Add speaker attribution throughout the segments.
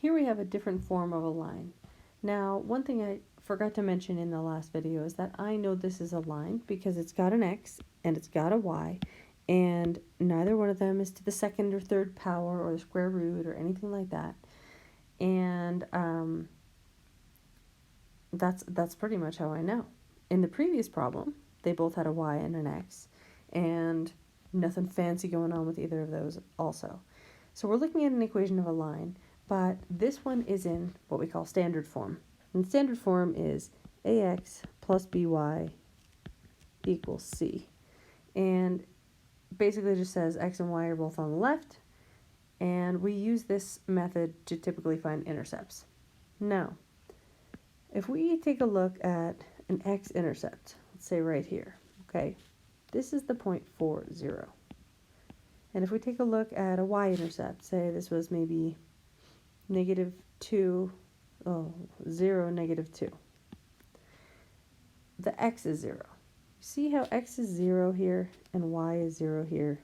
Speaker 1: Here we have a different form of a line. Now, one thing I forgot to mention in the last video is that I know this is a line because it's got an x and it's got a y, and neither one of them is to the second or third power or the square root or anything like that. And that's pretty much how I know. In the previous problem, they both had a y and an x, and nothing fancy going on with either of those also. So we're looking at an equation of a line, but this one is in what we call standard form. And standard form is ax plus by equals c. And basically just says x and y are both on the left, and we use this method to typically find intercepts. Now, if we take a look at an x-intercept, let's say right here, okay, this is the point 4, 0. And if we take a look at a y-intercept, say this was maybe negative 2, 0, negative 2. The x is 0. See how x is 0 here and y is 0 here?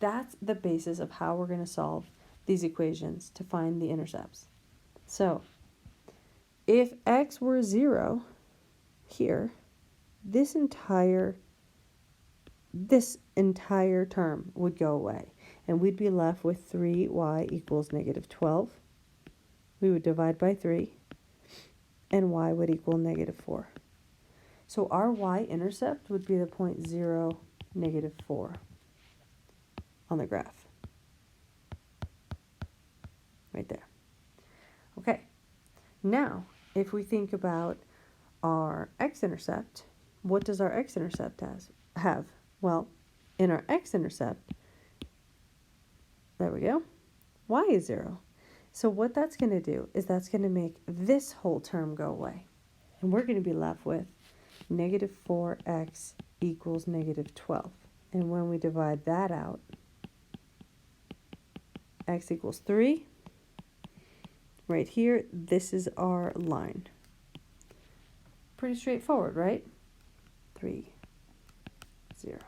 Speaker 1: That's the basis of how we're going to solve these equations to find the intercepts. So, if x were 0 here, this entire term would go away, and we'd be left with 3y equals negative 12. We would divide by 3, and y would equal negative 4. So our y-intercept would be the point 0, negative 4 on the graph. Right there. Okay, now if we think about our x-intercept, what does our x-intercept have? Well, in our x-intercept, there we go, y is 0. So what that's going to do is that's going to make this whole term go away. And we're going to be left with negative 4x equals negative 12. And when we divide that out, x equals 3. Right here, this is our line. Pretty straightforward, right? 3, 0.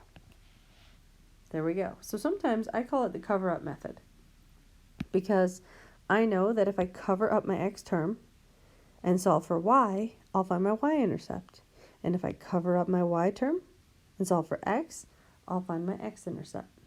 Speaker 1: There we go. So sometimes I call it the cover-up method, because I know that if I cover up my x term and solve for y, I'll find my y-intercept. And if I cover up my y term and solve for x, I'll find my x-intercept.